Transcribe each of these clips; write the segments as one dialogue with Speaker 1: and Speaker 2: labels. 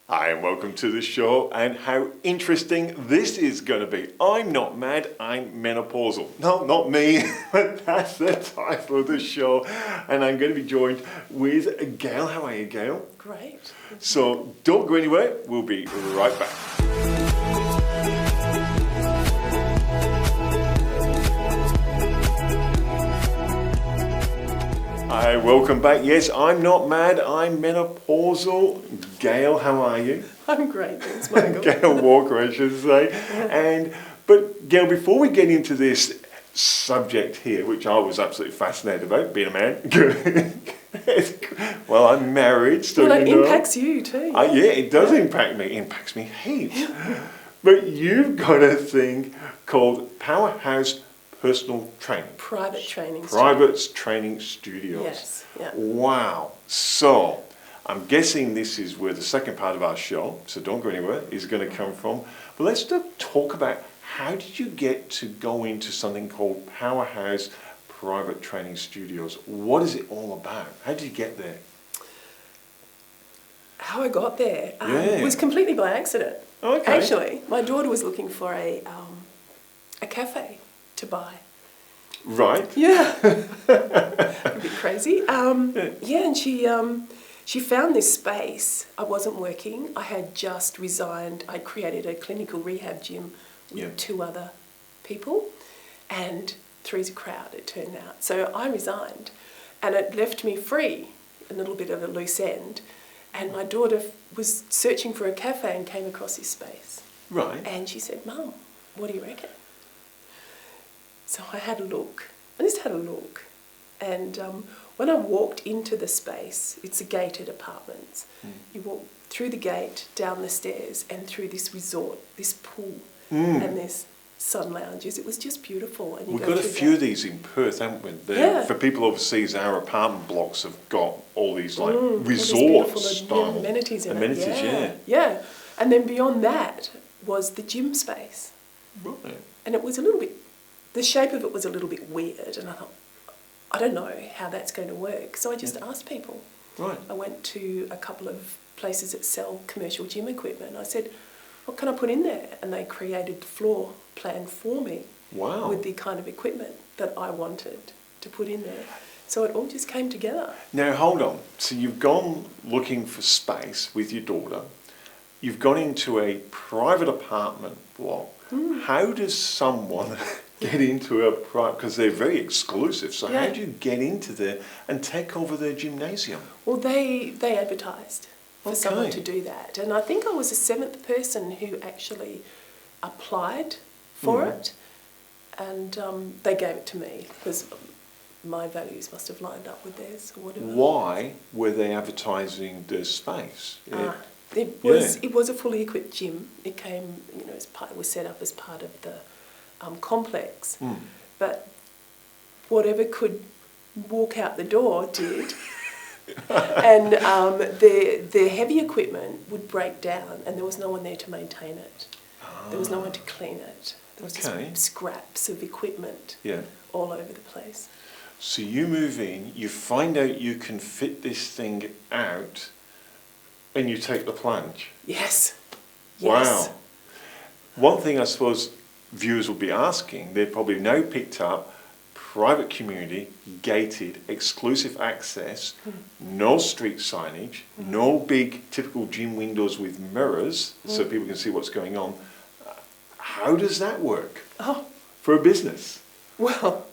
Speaker 1: Hi and welcome to the show, and how interesting this is going to be. I'm not mad, I'm menopausal. No, not me, but that's the title of the show. And I'm going to be joined with Gail. How are you, Gail?
Speaker 2: Great.
Speaker 1: So don't go anywhere, we'll be right back. Hi, welcome back. Yes, I'm not mad, I'm menopausal. Gail, how are you?
Speaker 2: I'm great, thanks, Michael.
Speaker 1: Gail Walker, I should say. But Gail, before we get into this subject here, which I was absolutely fascinated about, being a man. Well, I'm married, so
Speaker 2: well, it impacts you too.
Speaker 1: Yeah, it does impact me. It impacts me heaps. But you've got a thing called Powerhouse Personal Training.
Speaker 2: Private training.
Speaker 1: Training studios.
Speaker 2: Yes. Yeah.
Speaker 1: Wow. So, I'm guessing this is where the second part of our show, so don't go anywhere, is going to come from. But let's talk about how did you get to go into something called Powerhouse Private Training Studios? What is it all about? How did you get there?
Speaker 2: How I got there was completely by accident.
Speaker 1: Okay.
Speaker 2: Actually, my daughter was looking for a cafe to buy.
Speaker 1: Right.
Speaker 2: Yeah. A bit crazy. And she found this space. I wasn't working. I had just resigned. I created a clinical rehab gym with two other people, and three's a crowd, it turned out. So I resigned, and it left me free, a little bit of a loose end. And my daughter was searching for a cafe and came across this space.
Speaker 1: Right.
Speaker 2: And she said, "Mum, what do you reckon?" So I had a look. I just had a look. And when I walked into the space, it's a gated apartments. You walk through the gate, down the stairs, and through this resort, this pool, and there's sun lounges. It was just beautiful. And
Speaker 1: We've got a few of these in Perth, haven't we? For people overseas, our apartment blocks have got all these resort style
Speaker 2: amenities in
Speaker 1: it.
Speaker 2: Yeah. And then beyond that was the gym space.
Speaker 1: Right.
Speaker 2: And it was the shape of it was a little bit weird, and I thought, I don't know how that's going to work. So I just asked people.
Speaker 1: Right.
Speaker 2: I went to a couple of places that sell commercial gym equipment. I said, "What can I put in there?" And they created the floor plan for me.
Speaker 1: Wow.
Speaker 2: With the kind of equipment that I wanted to put in there. So it all just came together.
Speaker 1: Now, hold on. So you've gone looking for space with your daughter. You've gone into a private apartment block. How does someone get into a private, because they're very exclusive, so how do you get into there and take over their gymnasium?
Speaker 2: Well, they advertised for someone to do that. And I think I was the seventh person who actually applied for it. And they gave it to me because my values must have lined up with theirs or whatever.
Speaker 1: Why were they advertising the space?
Speaker 2: It was a fully equipped gym. It came, it was set up as part of the complex. But whatever could walk out the door did. And the heavy equipment would break down, and there was no one there to maintain it. There was no one to clean it. There was just scraps of equipment all over the place.
Speaker 1: So you move in, you find out you can fit this thing out, and you take the plunge.
Speaker 2: Yes.
Speaker 1: Wow. One thing I suppose viewers will be asking, they've probably now picked up private community, gated, exclusive access, no street signage, no big typical gym windows with mirrors so people can see what's going on. How does that work for a business?
Speaker 2: Well,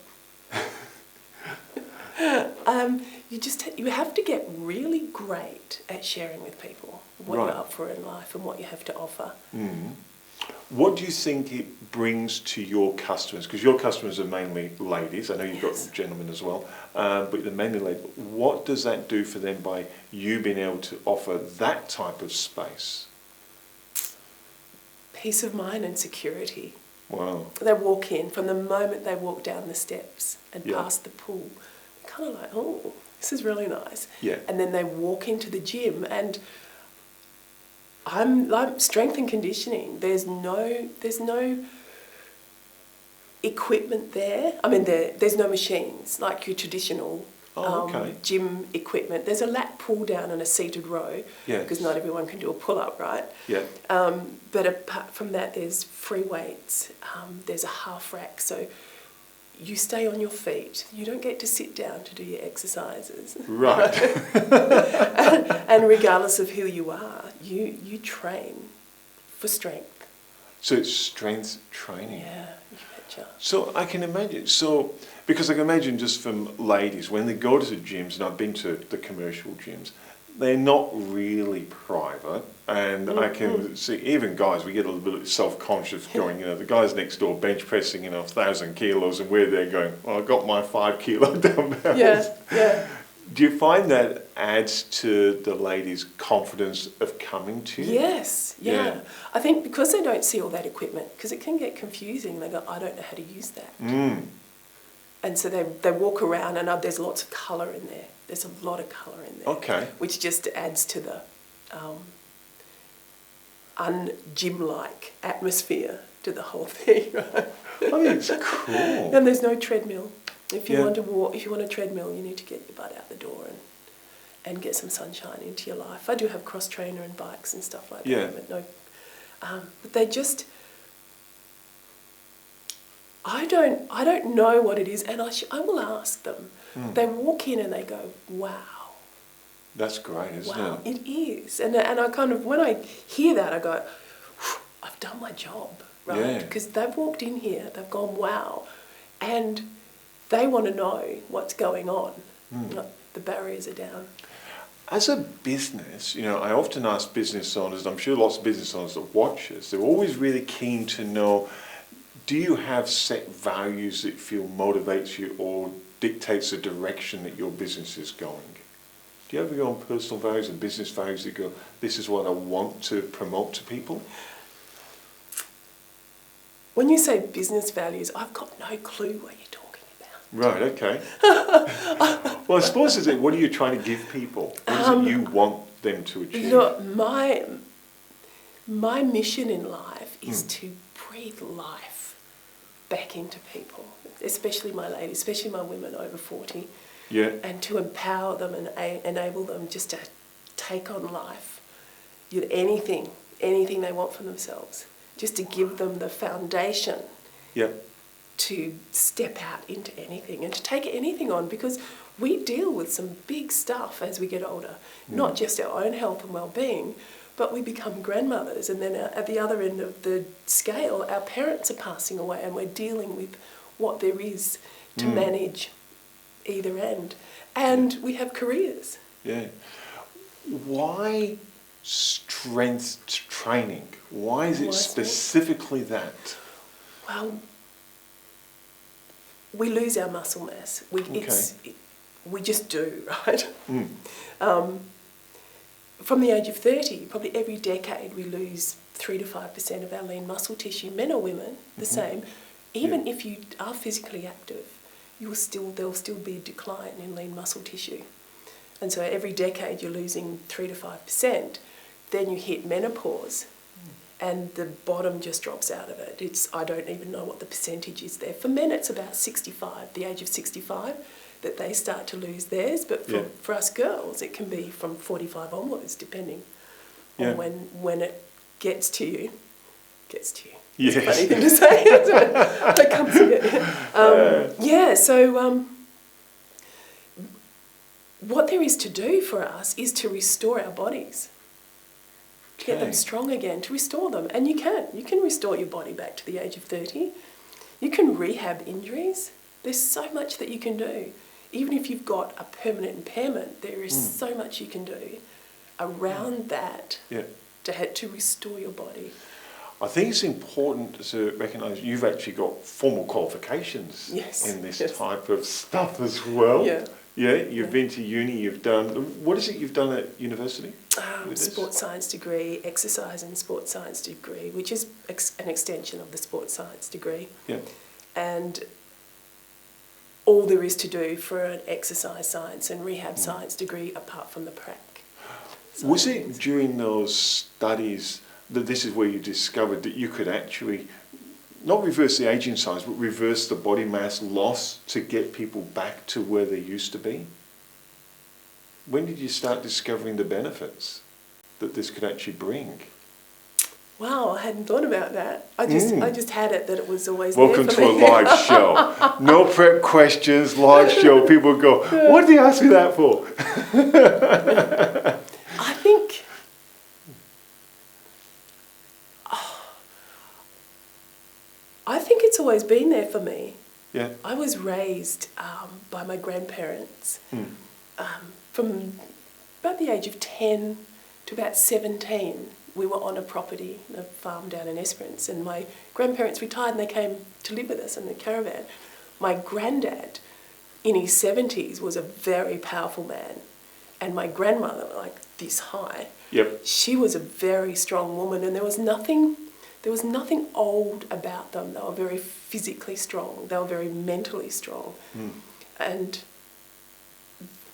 Speaker 2: you have to get really great at sharing with people what you're up for in life and what you have to offer.
Speaker 1: What do you think it brings to your customers? Because your customers are mainly ladies. I know you've got gentlemen as well, but they're mainly ladies. What does that do for them by you being able to offer that type of space?
Speaker 2: Peace of mind and security.
Speaker 1: Wow.
Speaker 2: They walk in, from the moment they walk down the steps and past the pool, they're kind of like, "Oh, this is really nice."
Speaker 1: Yeah.
Speaker 2: And then they walk into the gym, and I'm like strength and conditioning. There's no equipment there. I mean, there's no machines like your traditional
Speaker 1: Oh, okay.
Speaker 2: gym equipment. There's a lat pull down and a seated row,
Speaker 1: Yes.
Speaker 2: because not everyone can do a pull-up, right?
Speaker 1: Yeah.
Speaker 2: But apart from that, there's free weights. There's a half rack, so you stay on your feet. You don't get to sit down to do your exercises.
Speaker 1: Right.
Speaker 2: And regardless of who you are, you train for strength.
Speaker 1: So it's strength training.
Speaker 2: Yeah, you betcha.
Speaker 1: So I can imagine, because I can imagine just from ladies, when they go to the gyms, and I've been to the commercial gyms, they're not really private. And I can see, even guys, we get a little bit self-conscious going, the guys next door bench pressing, 1,000 kilos, and we're there going, well, I got my 5 kilo dumbbells.
Speaker 2: Yeah.
Speaker 1: Do you find that adds to the ladies' confidence of coming to you?
Speaker 2: Yes, yeah. I think because they don't see all that equipment, because it can get confusing, they go, I don't know how to use that. And so they walk around, and there's lots of colour in there. There's a lot of colour in there.
Speaker 1: Okay.
Speaker 2: Which just adds to the un-gym-like atmosphere to the whole thing, right?
Speaker 1: I think it's cool.
Speaker 2: And there's no treadmill. If you want to walk, if you want a treadmill, you need to get your butt out the door and get some sunshine into your life. I do have cross trainer and bikes and stuff like that, but no. But they just, I don't know what it is, and I will ask them. They walk in and they go, wow.
Speaker 1: That's great, isn't it?
Speaker 2: Wow, it is. And I kind of, when I hear that, I go, I've done my job, right?
Speaker 1: Yeah.
Speaker 2: Because they've walked in here, they've gone, wow, and they want to know what's going on. Like, the barriers are down.
Speaker 1: As a business, I often ask business owners, I'm sure lots of business owners that watch us, they're always really keen to know, do you have set values that you feel motivates you or dictates the direction that your business is going? Do you have your own personal values and business values that go, this is what I want to promote to people?
Speaker 2: When you say business values, I've got no clue what you're talking about.
Speaker 1: Right, okay. Well, I suppose it's what are you trying to give people? What is it you want them to achieve?
Speaker 2: Look, my mission in life is to breathe life back into people, especially my ladies, especially my women over 40.
Speaker 1: Yeah.
Speaker 2: And to empower them and enable them just to take on life, anything they want for themselves, just to give them the foundation to step out into anything and to take anything on, because we deal with some big stuff as we get older, not just our own health and well-being, but we become grandmothers, and then at the other end of the scale, our parents are passing away, and we're dealing with what there is to manage either end. And we have careers.
Speaker 1: Yeah. Why strength training? Why is it specifically that?
Speaker 2: Well, we lose our muscle mass. We just do, right? From the age of 30, probably every decade we lose 3 to 5% of our lean muscle tissue. Men or women, the same. Even if you are physically active, there'll still be a decline in lean muscle tissue. And so every decade you're losing 3 to 5%. Then you hit menopause and the bottom just drops out of it. I don't even know what the percentage is there. For men it's about 65, the age of 65, that they start to lose theirs. But for us girls it can be from 45 onwards, depending on when it gets to you.
Speaker 1: Yes.
Speaker 2: It's a funny thing to say, isn't it? I come to it. So what there is to do for us is to restore our bodies. To get them strong again, to restore them. And you can restore your body back to the age of 30. You can rehab injuries. There's so much that you can do. Even if you've got a permanent impairment, there is so much you can do around that to restore your body.
Speaker 1: I think it's important to recognise you've actually got formal qualifications in this type of stuff as well. You've been to uni, you've done... What is it you've done at university?
Speaker 2: Sports science degree, exercise and sports science degree, which is an extension of the sports science degree. And all there is to do for an exercise science and rehab science degree apart from the prac.
Speaker 1: Was it during those studies that this is where you discovered that you could actually not reverse the aging signs, but reverse the body mass loss to get people back to where they used to be? When did you start discovering the benefits that this could actually bring?
Speaker 2: Wow, I hadn't thought about that. I just had it that it was always
Speaker 1: Welcome
Speaker 2: there for
Speaker 1: to
Speaker 2: me.
Speaker 1: a live show. No prep questions, live show. People go, what did you ask me that for?
Speaker 2: I think it's always been there for me.
Speaker 1: Yeah.
Speaker 2: I was raised by my grandparents from about the age of 10 to about 17. We were on a property, a farm down in Esperance, and my grandparents retired and they came to live with us in the caravan. My granddad, in his 70s, was a very powerful man, and my grandmother, like this high, she was a very strong woman, and there was nothing old about them. They were very physically strong. They were very mentally strong, and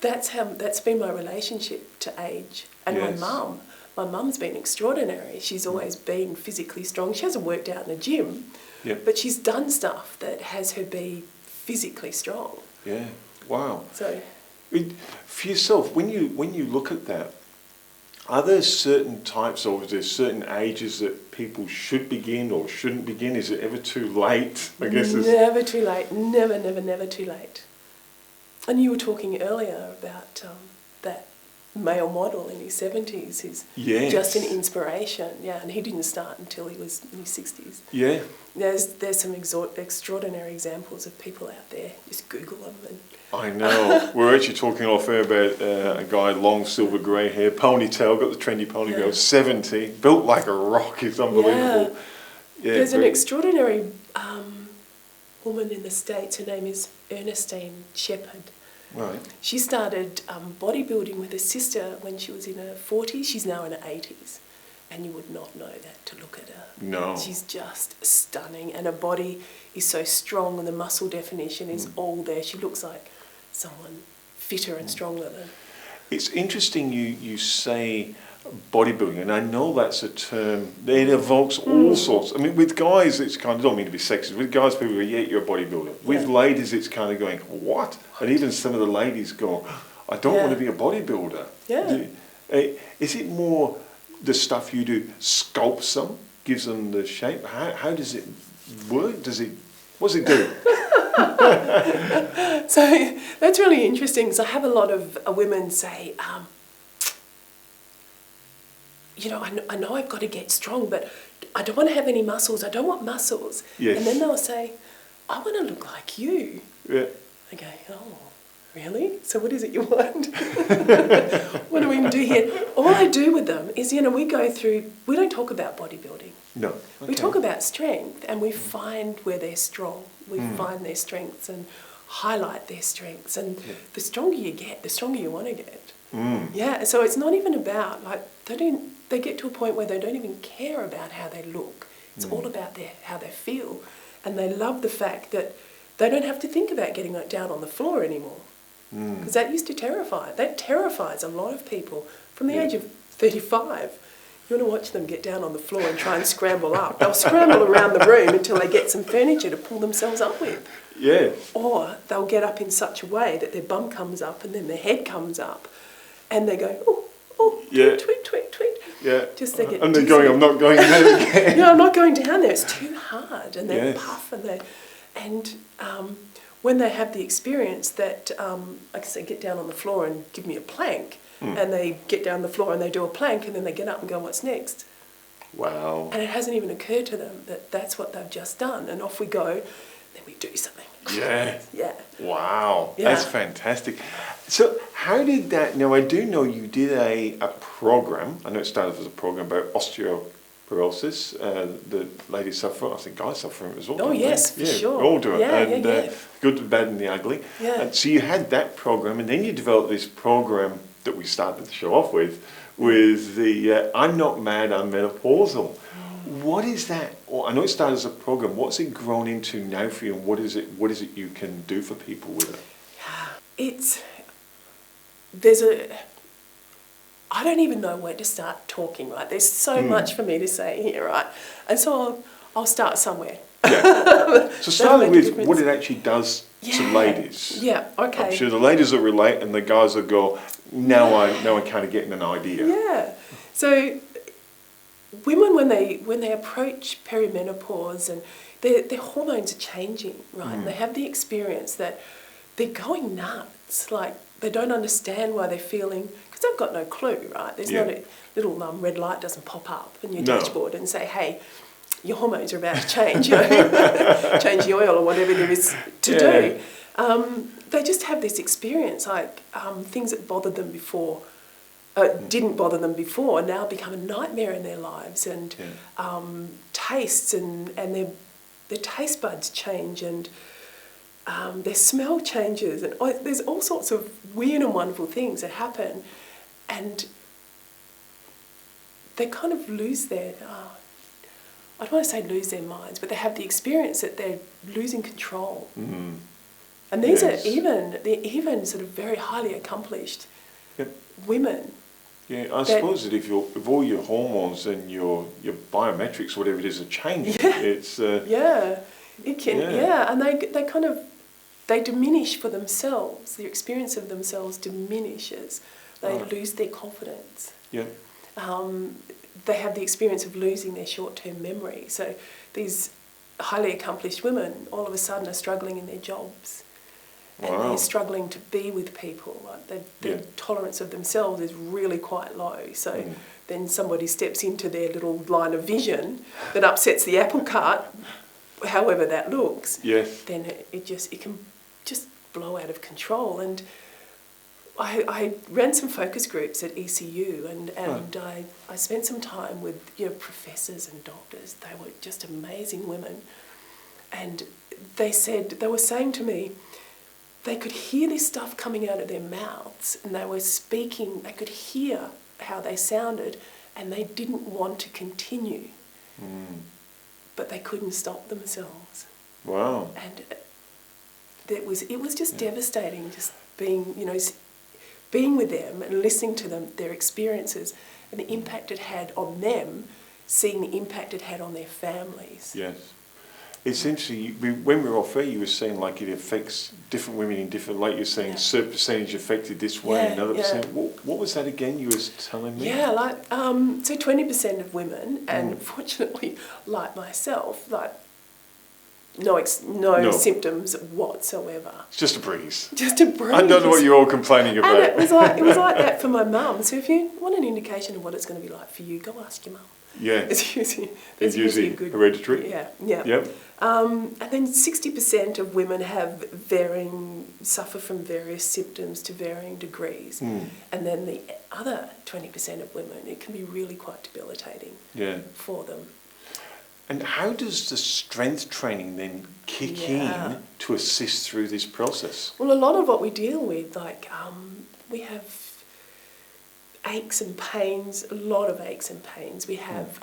Speaker 2: that's been my relationship to age. And my mum's been extraordinary. She's always been physically strong. She hasn't worked out in a gym, but she's done stuff that has her be physically strong.
Speaker 1: Yeah. Wow.
Speaker 2: So,
Speaker 1: for yourself, when you look at that, are there certain types, or is there certain ages that people should begin or shouldn't begin? Is it ever too late? I guess
Speaker 2: never too late. Never, never, never too late. And you were talking earlier about that male model in his 70s who's just an inspiration. Yeah, and he didn't start until he was in his 60s.
Speaker 1: Yeah.
Speaker 2: There's some extraordinary examples of people out there. Just Google them. And
Speaker 1: I know. We're actually talking off air about a guy, long silver grey hair, ponytail, got the trendy ponytail, 70, built like a rock. It's unbelievable. Yeah.
Speaker 2: There's an extraordinary woman in the States. Her name is Ernestine Shepherd.
Speaker 1: Right.
Speaker 2: She started bodybuilding with her sister when she was in her 40s. She's now in her 80s. And you would not know that to look at her.
Speaker 1: No.
Speaker 2: She's just stunning. And her body is so strong and the muscle definition is all there. She looks like someone fitter and stronger than...
Speaker 1: It's interesting you say bodybuilding, and I know that's a term, it evokes all sorts. I mean, with guys, it's kind of, don't mean to be sexist, with guys, people go, yeah, you're a bodybuilder. With ladies, it's kind of going, what? And even some of the ladies go, I don't want to be a bodybuilder.
Speaker 2: Yeah.
Speaker 1: Is it more the stuff you do sculpts them, gives them the shape? How does it work? What does it do?
Speaker 2: So that's really interesting, because I have a lot of women say, I know I've got to get strong, but I don't want to have any muscles. I don't want muscles.
Speaker 1: Yes.
Speaker 2: And then they'll say, I want to look like you.
Speaker 1: Yeah.
Speaker 2: I go, oh, really? So what is it you want? What do we do here? All I do with them is, we don't talk about bodybuilding.
Speaker 1: No. Okay.
Speaker 2: We talk about strength, and we find where they're strong. We find their strengths and highlight their strengths. And the stronger you get, the stronger you want to get. Yeah, so it's not even about, they get to a point where they don't even care about how they look. It's all about how they feel. And they love the fact that they don't have to think about getting down on the floor anymore. Because that used to terrify. That terrifies a lot of people. From the age of 35, you want to watch them get down on the floor and try and scramble up. They'll scramble around the room until they get some furniture to pull themselves up with.
Speaker 1: Yeah.
Speaker 2: Or they'll get up in such a way that their bum comes up and then their head comes up. And they go, tweet, tweet, tweet, tweet.
Speaker 1: Yeah.
Speaker 2: Just they get
Speaker 1: and they're
Speaker 2: dizzy.
Speaker 1: going, I'm not going there again.
Speaker 2: No, I'm not going down there. It's too hard. And they puff and when they have the experience that, like I say, get down on the floor and give me a plank, and they get down the floor and they do a plank, and then they get up and go, what's next?
Speaker 1: Wow.
Speaker 2: And it hasn't even occurred to them that that's what they've just done. And off we go, then we do something.
Speaker 1: Yeah.
Speaker 2: Yeah.
Speaker 1: Wow.
Speaker 2: Yeah.
Speaker 1: That's fantastic. So how did that, now I do know you did a program, I know it started as a program about osteoporosis, the ladies suffer, I think guys suffer from it as well.
Speaker 2: Oh yes, for sure.
Speaker 1: We all do it.
Speaker 2: Yeah,
Speaker 1: and good, the bad and the ugly.
Speaker 2: Yeah.
Speaker 1: And so you had that program, and then you developed this program that we started the show off with the I'm Not Mad I'm Menopausal. What is that? I know it started as a program. What's it grown into now for you, and what is it you can do for people with it?
Speaker 2: I don't even know where to start talking, right? There's so much for me to say here, right? And so I'll start somewhere.
Speaker 1: Yeah. So starting
Speaker 2: make a
Speaker 1: with
Speaker 2: difference.
Speaker 1: what it actually does to ladies.
Speaker 2: Yeah, okay.
Speaker 1: I'm sure the ladies will relate and the guys will go, now I'm kind of getting an idea.
Speaker 2: Yeah. So women, when they approach perimenopause and their hormones are changing, right? And they have the experience that they're going nuts. Like, they don't understand why they're feeling, because they've got no clue, right? There's not a little red light doesn't pop up on your dashboard and say, hey, your hormones are about to change, change the oil or whatever there is to do. They just have this experience, like things that bothered them before, didn't bother them before, now become a nightmare in their lives, and tastes and their taste buds change, and their smell changes, and there's all sorts of weird and wonderful things that happen, and they kind of lose their, I don't want to say lose their minds, but they have the experience that they're losing control. And these are even sort of very highly accomplished women.
Speaker 1: Yeah, I suppose that if all your hormones and your biometrics, whatever it is, are changing, it's
Speaker 2: it can and they kind of they diminish for themselves. Their experience of themselves diminishes. They lose their confidence.
Speaker 1: Yeah.
Speaker 2: They have the experience of losing their short-term memory. So these highly accomplished women all of a sudden are struggling in their jobs. And they're struggling to be with people. Like their tolerance of themselves is really quite low. So then somebody steps into their little line of vision that upsets the apple cart, however that looks.
Speaker 1: Yes.
Speaker 2: Then it can just blow out of control. And I ran some focus groups at ECU, and I spent some time with professors and doctors. They were just amazing women, and they were saying to me, they could hear this stuff coming out of their mouths, and they were speaking, they could hear how they sounded, and they didn't want to continue. But they couldn't stop themselves.
Speaker 1: Wow.
Speaker 2: And it was just devastating, just being with them and listening to them, their experiences, and the impact it had on them, seeing the impact it had on their families.
Speaker 1: Yes. It's interesting, when we were off air, you were saying like it affects different women in different, like you're saying, certain percentage affected this way, another percent. What was that again you were telling me?
Speaker 2: Yeah, like, so 20% of women, and fortunately, like myself, like, no symptoms whatsoever.
Speaker 1: It's just a breeze.
Speaker 2: Just a breeze.
Speaker 1: I don't know what you're all complaining about.
Speaker 2: And it was like that for my mum. So if you want an indication of what it's going to be like for you, go ask your mum.
Speaker 1: Yeah.
Speaker 2: It's usually a good,
Speaker 1: hereditary.
Speaker 2: Yeah.
Speaker 1: Yep.
Speaker 2: And then 60% of women suffer from various symptoms to varying degrees. And then the other 20% of women, it can be really quite debilitating for them.
Speaker 1: And how does the strength training then kick in to assist through this process?
Speaker 2: Well, a lot of what we deal with, like we have aches and pains, a lot of aches and pains. We have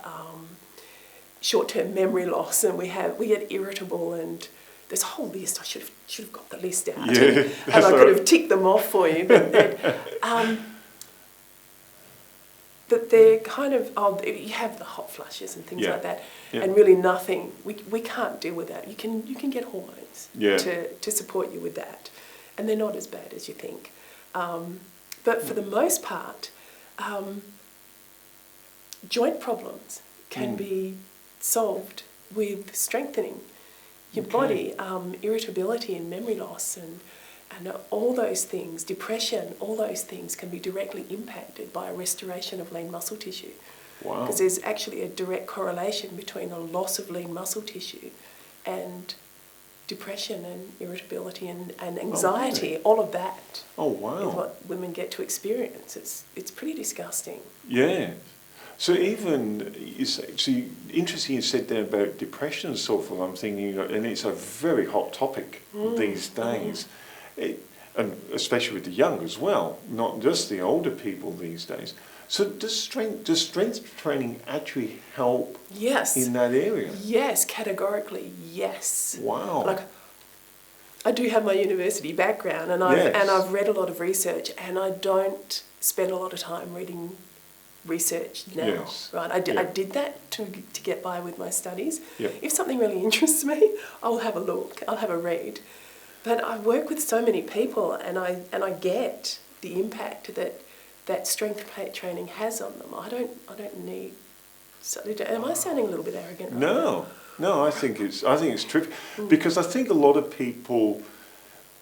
Speaker 2: short-term memory loss, and we get irritable, and there's a whole list. I should have got the list out, and I could have ticked them off for you. But they're kind of you have the hot flushes and things like that, and really nothing. We can't deal with that. You can get hormones to support you with that, and they're not as bad as you think. But for the most part, joint problems can be solved with strengthening your body, irritability and memory loss and all those things, depression, all those things can be directly impacted by a restoration of lean muscle tissue.
Speaker 1: Wow.
Speaker 2: Because there's actually a direct correlation between a loss of lean muscle tissue and depression and irritability and anxiety. All of that is what women get to experience. It's pretty disgusting.
Speaker 1: Yeah. So interesting you said there about depression and so forth. I'm thinking, and it's a very hot topic these days. And especially with the young as well, not just the older people these days. So does strength training actually help in that area?
Speaker 2: Yes, categorically, yes.
Speaker 1: Wow.
Speaker 2: Like, I do have my university background, and I've read a lot of research, and I don't spend a lot of time reading researched now,
Speaker 1: Yes.
Speaker 2: right? I did that to get by with my studies.
Speaker 1: Yeah.
Speaker 2: If something really interests me, I'll have a look, I'll have a read. But I work with so many people, and I get the impact that strength training has on them. I don't need. Am I sounding a little bit arrogant? Right now?
Speaker 1: No. I think it's tricky because I think a lot of people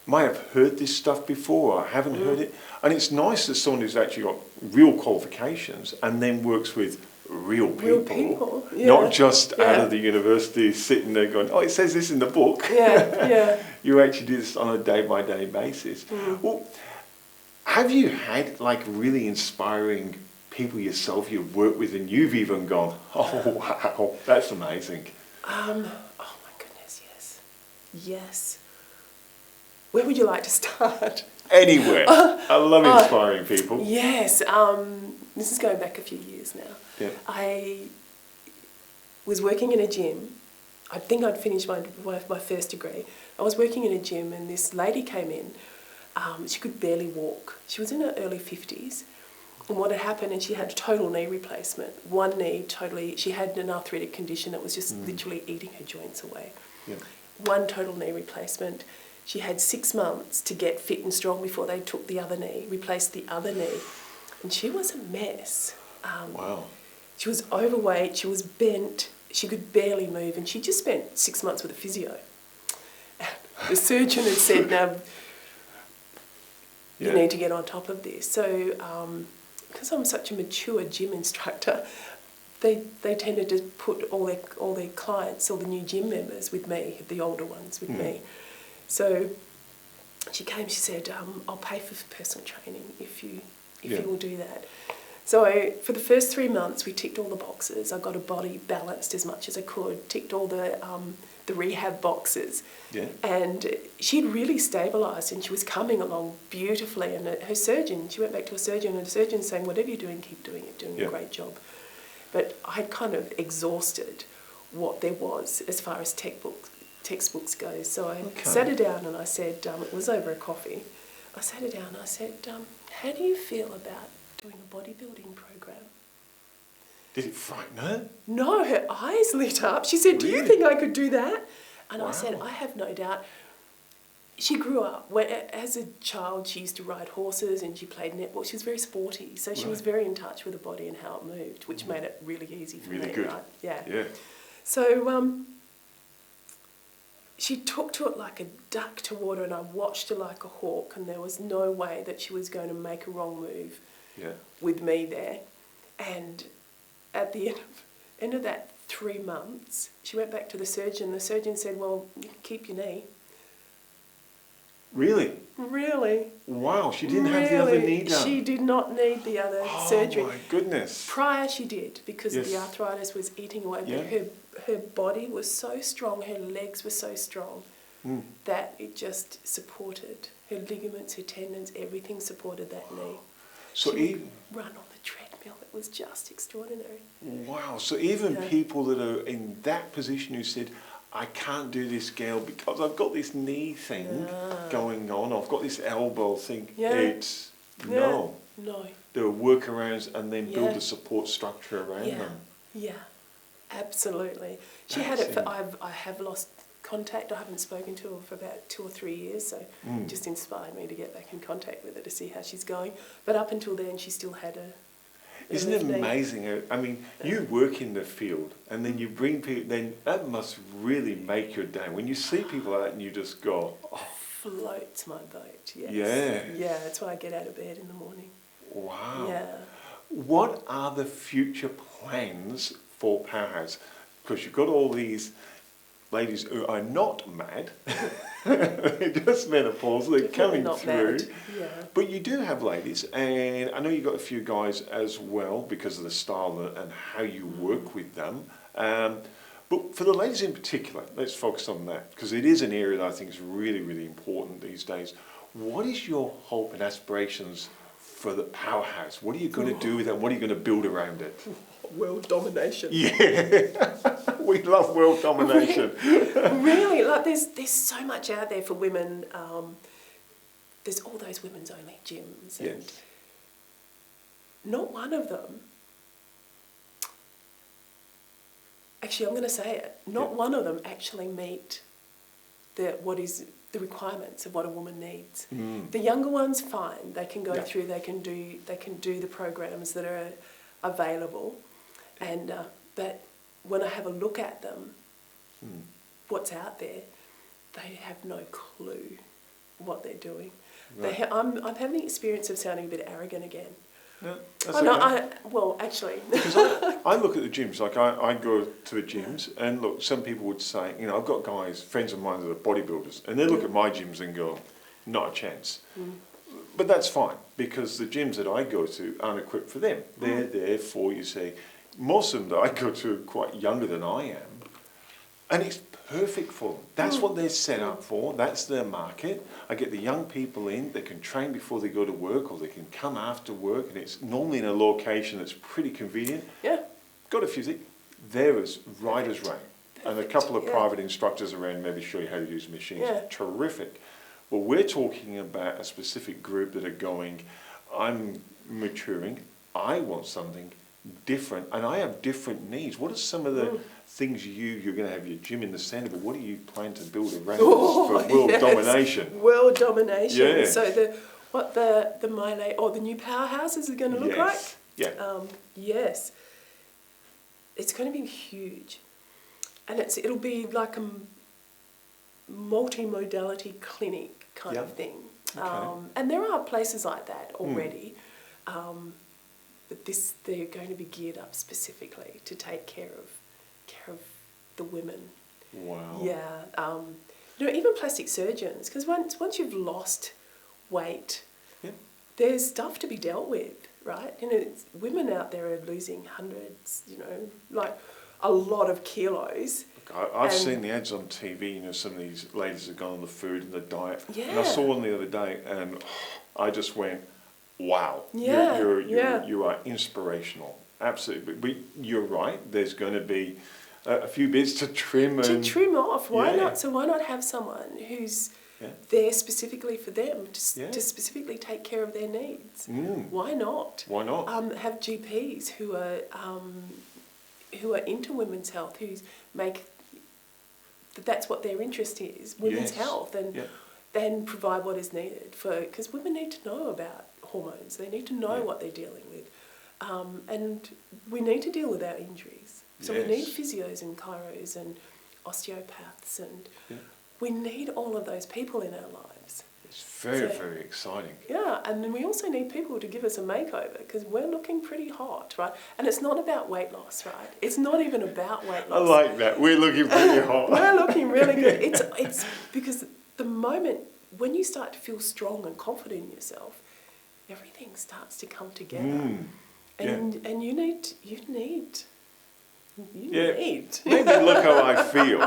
Speaker 1: might have heard this stuff before or haven't heard it, and it's nice that someone who's actually got real qualifications and then works with real people,
Speaker 2: yeah.
Speaker 1: not just out of the university sitting there going, oh, it says this in the book.
Speaker 2: Yeah.
Speaker 1: You actually do this on a day-by-day basis. Well, have you had like really inspiring people yourself you've worked with and you've even gone, oh wow, that's amazing?
Speaker 2: Oh my goodness, yes. Where would you like to start?
Speaker 1: Anywhere. I love inspiring people.
Speaker 2: Yes. This is going back a few years now.
Speaker 1: Yeah.
Speaker 2: I was working in a gym. I think I'd finished my first degree. I was working in a gym, and this lady came in. She could barely walk. She was in her early 50s. And what had happened, and she had a total knee replacement. One knee totally, she had an arthritic condition that was just literally eating her joints away. Yeah. One total knee replacement. She had 6 months to get fit and strong before they took the other knee, replaced the other knee. And she was a mess.
Speaker 1: Wow.
Speaker 2: She was overweight, she was bent, she could barely move, and she just spent 6 months with a physio. The surgeon had said, now, you need to get on top of this. So, because I'm such a mature gym instructor, they tended to put all their clients, all the new gym members with me, the older ones with me. So she came, she said, I'll pay for personal training if you will do that. So for the first 3 months, we ticked all the boxes. I got a body balanced as much as I could, ticked all the rehab boxes. Yeah. And she'd really stabilised, and she was coming along beautifully. And her surgeon, she went back to a surgeon, and the surgeon's saying, whatever you're doing, keep doing it, doing a great job. But I had kind of exhausted what there was as far as textbooks go. So I sat her down and I said, it was over a coffee. I sat her down and I said, how do you feel about doing a bodybuilding program?
Speaker 1: Did it frighten her?
Speaker 2: No, her eyes lit up. She said, do you think I could do that? And I said, I have no doubt. She grew up, as a child she used to ride horses and she played netball. She was very sporty, so she was very in touch with her body and how it moved, which made it really easy for me.
Speaker 1: Really good.
Speaker 2: Right? Yeah.
Speaker 1: So,
Speaker 2: she took to it like a duck to water, and I watched her like a hawk, and there was no way that she was going to make a wrong move with me there. And at the end of that 3 months, she went back to the surgeon. The surgeon said, well, you can keep your knee.
Speaker 1: Really?
Speaker 2: Really.
Speaker 1: Wow, she didn't have the other knee done.
Speaker 2: She did not need the other surgery.
Speaker 1: Oh my goodness.
Speaker 2: Prior she did, because the arthritis was eating away. But her body was so strong, her legs were so strong that it just supported. Her ligaments, her tendons, everything supported that knee.
Speaker 1: So
Speaker 2: she would run on the treadmill. It was just extraordinary.
Speaker 1: Wow. So even people that are in that position who said, I can't do this, Gail, because I've got this knee thing going on. I've got this elbow thing. It's no. There are workarounds, and then build a support structure around them.
Speaker 2: Yeah, absolutely. She had it for. I have lost contact. I haven't spoken to her for about 2 or 3 years, so it just inspired me to get back in contact with her to see how she's going. But up until then, she still had a.
Speaker 1: Isn't it amazing? I mean, you work in the field, and then you bring people, then that must really make your day. When you see people out and you just go, oh.
Speaker 2: Floats my boat, yes.
Speaker 1: Yeah,
Speaker 2: that's why I get out of bed in the morning.
Speaker 1: Wow.
Speaker 2: Yeah.
Speaker 1: What are the future plans for Powerhouse? Because you've got all these ladies who are not mad, they're just menopausal, they're coming through.
Speaker 2: Yeah.
Speaker 1: But you do have ladies, and I know you've got a few guys as well because of the style and how you work with them. But for the ladies in particular, let's focus on that, because it is an area that I think is really, really important these days. What is your hope and aspirations for the Powerhouse? What are you going to do with it? What are you going to build around it?
Speaker 2: World domination.
Speaker 1: Yeah, we love world domination.
Speaker 2: Really, like there's so much out there for women. There's all those women's only gyms, and not one of them actually, I'm going to say it, not one of them actually meet the requirements of what a woman needs. The younger ones, fine, they can go through, they can do the programs that are available, and but when I have a look at them, what's out there, they have no clue what they're doing. Right. I'm having the experience of sounding a bit arrogant again.
Speaker 1: No, that's okay.
Speaker 2: Well, actually.
Speaker 1: Because I look at the gyms, like I go to the gyms, and look, some people would say, you know, I've got guys, friends of mine that are bodybuilders, and they look at my gyms and go, not a chance. But that's fine, because the gyms that I go to aren't equipped for them. They're there for, you say, most of them that I go to are quite younger than I am, and it's perfect for them. That's what they're set up for. That's their market. I get the young people in. They can train before they go to work, or they can come after work, and it's normally in a location that's pretty convenient. Yeah. Got a few things. There is right as rain. And a couple of private instructors around maybe show you how to use machines. Yeah. Terrific. But we're talking about a specific group that are going, I'm maturing. I want something different, and I have different needs. What are some of the things you're going to have your gym in the centre, but what do you plan to build around for world domination?
Speaker 2: World domination. Yeah. So the Miley or the new Powerhouses are going to look like?
Speaker 1: Yeah.
Speaker 2: Yes. It's going to be huge, and it'll be like a multi-modality clinic kind of thing. Okay. And there are places like that already. But they're going to be geared up specifically to take care of the women.
Speaker 1: Wow.
Speaker 2: Yeah. Even plastic surgeons, because once you've lost weight, there's stuff to be dealt with, right? Women out there are losing hundreds, like a lot of kilos.
Speaker 1: I've seen the ads on TV, some of these ladies have gone on the food and the diet. Yeah. And I saw one the other day, and I just went, wow, you are inspirational, absolutely. But you're right, there's going to be a few bits to trim. To
Speaker 2: trim off, why not? So why not have someone who's there specifically for them, to specifically take care of their needs? Why not?
Speaker 1: Why not?
Speaker 2: Have GPs who are into women's health, that's what their interest is, women's health, and then provide what is needed because women need to know about hormones. They need to know what they're dealing with, and we need to deal with our injuries. So we need physios and chiros and osteopaths, and we need all of those people in our lives.
Speaker 1: It's very exciting.
Speaker 2: Yeah, and then we also need people to give us a makeover because we're looking pretty hot, right? And it's not about weight loss, right? It's not even about weight loss.
Speaker 1: I like that. We're looking pretty hot.
Speaker 2: We're looking really good. It's because the moment when you start to feel strong and confident in yourself, everything starts to come together. And you need.
Speaker 1: Make me look how I feel.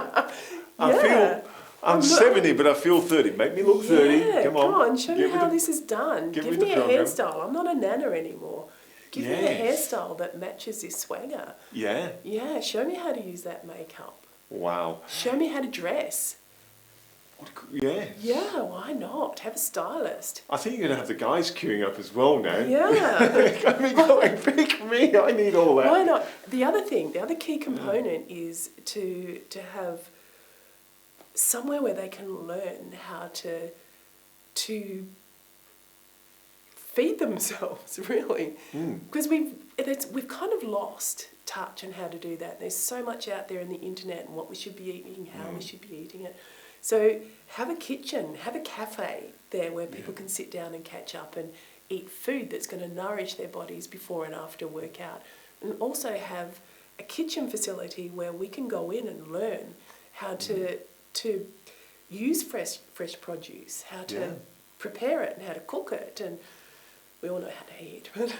Speaker 1: I feel I'm 70, but I feel 30. Make me look 30. Come on.
Speaker 2: Show me how this is done. Give me a hairstyle. I'm not a nana anymore. Give me a hairstyle that matches this swagger.
Speaker 1: Yeah.
Speaker 2: Yeah, show me how to use that makeup.
Speaker 1: Wow.
Speaker 2: Show me how to dress.
Speaker 1: Yeah.
Speaker 2: Yeah, why not? Have a stylist.
Speaker 1: I think you're going to have the guys queuing up as well now.
Speaker 2: Yeah.
Speaker 1: Going, pick me, I need all that.
Speaker 2: Why not? The other key component is to have somewhere where they can learn how to feed themselves, really. Because we've kind of lost touch on how to do that. There's so much out there in the internet and what we should be eating, how we should be eating it. So have a kitchen, have a cafe there where people can sit down and catch up and eat food that's going to nourish their bodies before and after workout. And also have a kitchen facility where we can go in and learn how to use fresh produce, how to prepare it and how to cook it. And we all know how to eat.
Speaker 1: But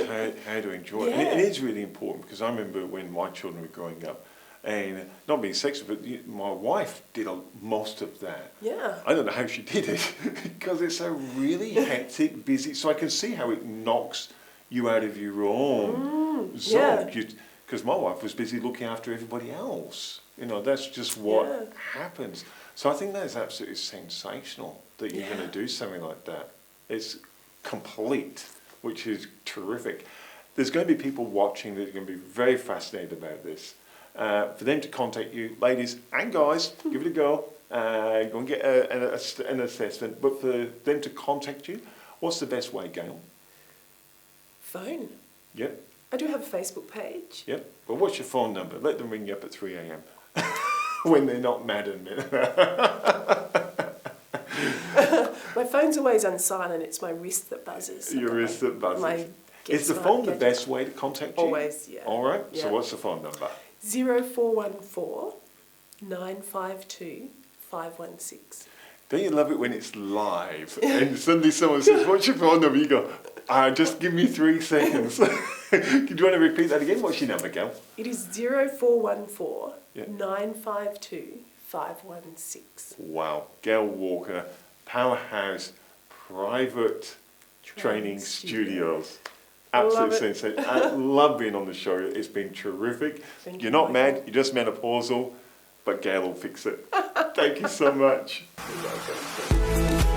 Speaker 1: how to enjoy it. And it is really important because I remember when my children were growing up, and not being sexist, but my wife did most of that. Yeah. I don't know how she did it because it's a really hectic, busy. So I can see how it knocks you out of your own zone. Because my wife was busy looking after everybody else. That's just what happens. So I think that is absolutely sensational that you're going to do something like that. It's complete, which is terrific. There's going to be people watching that are going to be very fascinated about this. for them to contact you, ladies and guys, give it a go. Go and get an assessment. But for them to contact you, what's the best way, Gail?
Speaker 2: Phone.
Speaker 1: Yep.
Speaker 2: I do have a Facebook page.
Speaker 1: Yep. Well, what's your phone number? Let them ring you up at 3 a.m. when they're not mad at me.
Speaker 2: My phone's always on silent. It's my wrist that buzzes.
Speaker 1: Your wrist that buzzes. Is the phone the best way to contact you?
Speaker 2: Always, yeah.
Speaker 1: All right.
Speaker 2: Yeah.
Speaker 1: So what's the phone number?
Speaker 2: 0414 952 516.
Speaker 1: Don't you love it when it's live and suddenly someone says, what's your phone number? You go, just give me 3 seconds. Do you want to repeat that again? What's your number, Gail?
Speaker 2: It is 0414 952 516.
Speaker 1: Wow. Gail Walker, Powerhouse Private Training Studios. Absolute sensation. I love being on the show. It's been terrific. You're not mad, you're just menopausal, but Gail will fix it. Thank you so much.
Speaker 2: You're welcome.